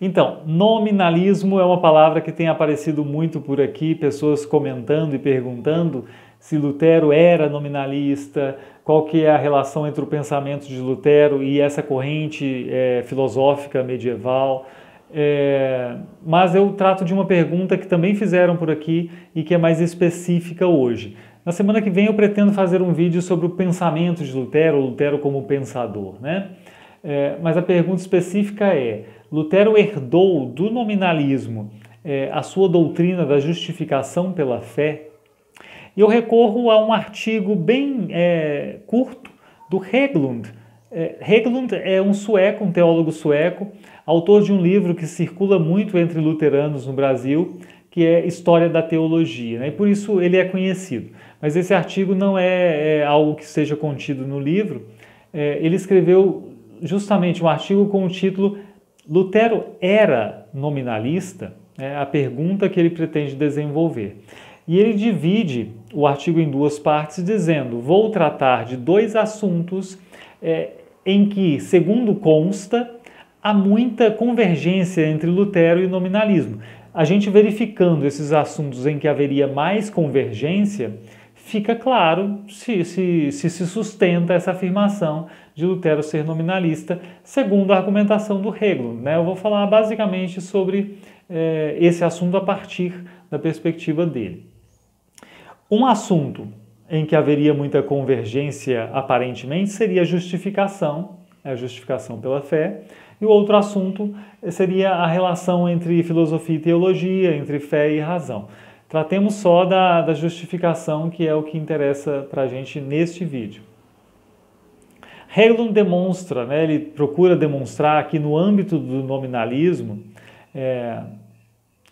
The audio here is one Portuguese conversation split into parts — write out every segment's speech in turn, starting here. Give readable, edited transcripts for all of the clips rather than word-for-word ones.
Então, nominalismo é uma palavra que tem aparecido muito por aqui, pessoas comentando e perguntando se Lutero era nominalista, qual que é a relação entre o pensamento de Lutero e essa corrente filosófica medieval. Mas eu trato de uma pergunta que também fizeram por aqui e que é mais específica hoje. Na semana que vem eu pretendo fazer um vídeo sobre o pensamento de Lutero, Lutero como pensador, né? Mas a pergunta específica é: Lutero herdou do nominalismo a sua doutrina da justificação pela fé? E eu recorro a um artigo bem curto do Hägglund. Hägglund é um sueco, um teólogo sueco, autor de um livro que circula muito entre luteranos no Brasil, que é História da Teologia, né? E por isso ele é conhecido. Mas esse artigo não é algo que seja contido no livro. Ele escreveu justamente um artigo com o título Lutero era nominalista? É a pergunta que ele pretende desenvolver. E ele divide o artigo em duas partes, dizendo: vou tratar de dois assuntos em que, segundo consta, há muita convergência entre Lutero e nominalismo. A gente verificando esses assuntos em que haveria mais convergência, fica claro se sustenta essa afirmação de Lutero ser nominalista, segundo a argumentação do Hägglund, né? Eu vou falar basicamente sobre esse assunto a partir da perspectiva dele. Um assunto em que haveria muita convergência, aparentemente, seria a justificação pela fé, e o outro assunto seria a relação entre filosofia e teologia, entre fé e razão. Tratemos só da justificação, que é o que interessa para a gente neste vídeo. Hägglund demonstra, né, ele procura demonstrar que no âmbito do nominalismo,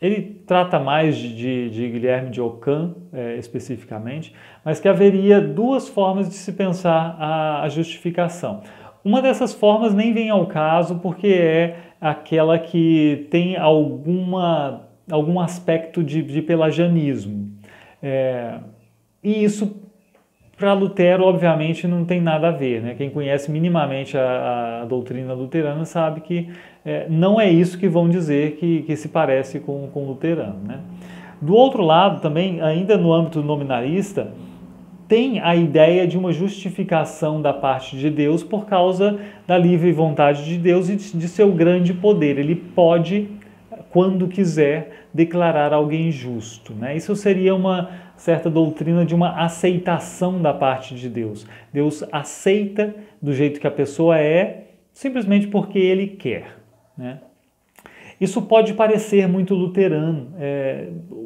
ele trata mais de Guilherme de Ockham, especificamente, mas que haveria duas formas de se pensar a justificação. Uma dessas formas nem vem ao caso porque é aquela que tem algum aspecto de pelagianismo. E isso, para Lutero, obviamente, não tem nada a ver, né? Quem conhece minimamente a doutrina luterana sabe que não é isso que vão dizer que se parece com o luterano, né? Do outro lado, também, ainda no âmbito nominalista, tem a ideia de uma justificação da parte de Deus por causa da livre vontade de Deus e de seu grande poder. Ele pode, quando quiser, declarar alguém justo, né? Isso seria uma certa doutrina de uma aceitação da parte de Deus. Deus aceita do jeito que a pessoa é, simplesmente porque Ele quer, né? Isso pode parecer muito luterano,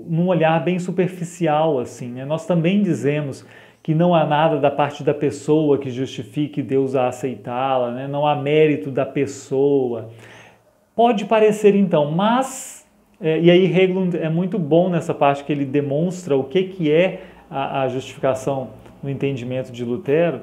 num olhar bem superficial, assim, né? Nós também dizemos que não há nada da parte da pessoa que justifique Deus a aceitá-la, né? Não há mérito da pessoa. Pode parecer então, mas... e aí Hägglund é muito bom nessa parte que ele demonstra o que é a justificação no entendimento de Lutero.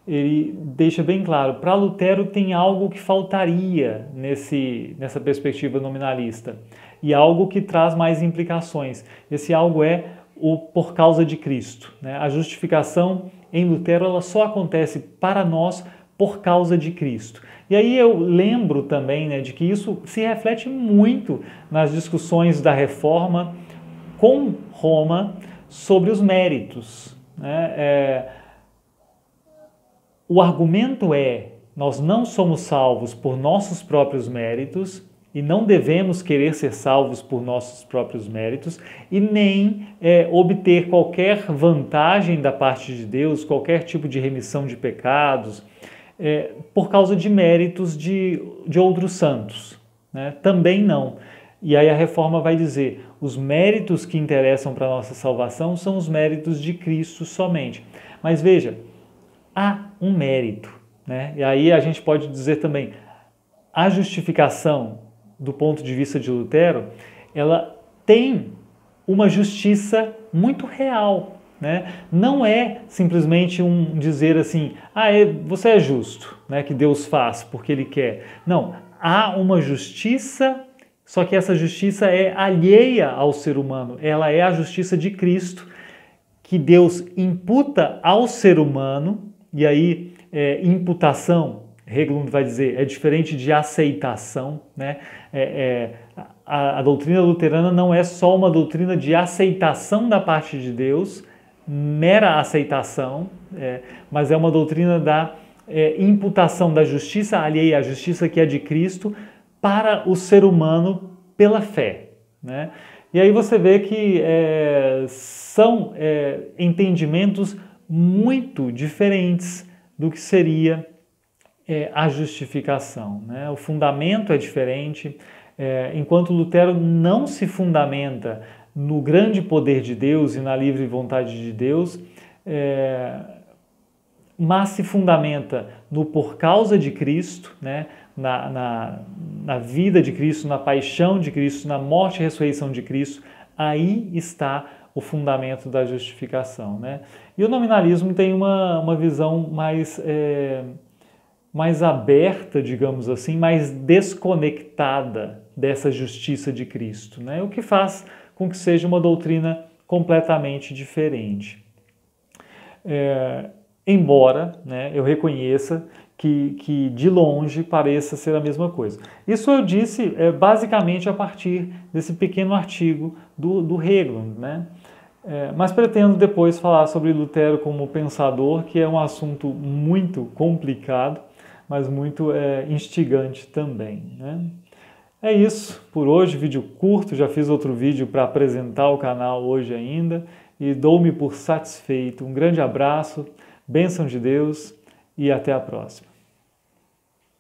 Ele deixa bem claro, para Lutero tem algo que faltaria nessa perspectiva nominalista e algo que traz mais implicações. Esse algo é o por causa de Cristo, né? A justificação em Lutero ela só acontece para nós por causa de Cristo. E aí eu lembro também, né, de que isso se reflete muito nas discussões da Reforma com Roma sobre os méritos, né? O argumento nós não somos salvos por nossos próprios méritos e não devemos querer ser salvos por nossos próprios méritos e nem obter qualquer vantagem da parte de Deus, qualquer tipo de remissão de pecados, por causa de méritos de outros santos, né? Também não. E aí a Reforma vai dizer, os méritos que interessam para a nossa salvação são os méritos de Cristo somente. Mas veja, há um mérito, né? E aí a gente pode dizer também, a justificação, do ponto de vista de Lutero, ela tem uma justiça muito real, né? Não é simplesmente um dizer assim, você é justo, né, que Deus faz porque Ele quer. Não, há uma justiça, só que essa justiça é alheia ao ser humano. Ela é a justiça de Cristo, que Deus imputa ao ser humano, e aí imputação, Hägglund vai dizer, é diferente de aceitação, né? A doutrina luterana não é só uma doutrina de aceitação da parte de Deus, mera aceitação, mas é uma doutrina da imputação da justiça alheia à justiça que é de Cristo para o ser humano pela fé, né? E aí você vê que são entendimentos muito diferentes do que seria a justificação, né? O fundamento é diferente. Enquanto Lutero não se fundamenta no grande poder de Deus e na livre vontade de Deus, mas se fundamenta no por causa de Cristo, né? Na vida de Cristo, na paixão de Cristo, na morte e ressurreição de Cristo, aí está o fundamento da justificação, né? E o nominalismo tem uma visão mais aberta, digamos assim, mais desconectada dessa justiça de Cristo, né? O que faz com que seja uma doutrina completamente diferente. Embora, né, eu reconheça que de longe pareça ser a mesma coisa. Isso eu disse basicamente a partir desse pequeno artigo do Hageland, né? Mas pretendo depois falar sobre Lutero como pensador, que é um assunto muito complicado, mas muito instigante também, né? É isso por hoje, vídeo curto, já fiz outro vídeo para apresentar o canal hoje ainda e dou-me por satisfeito. Um grande abraço, bênção de Deus e até a próxima.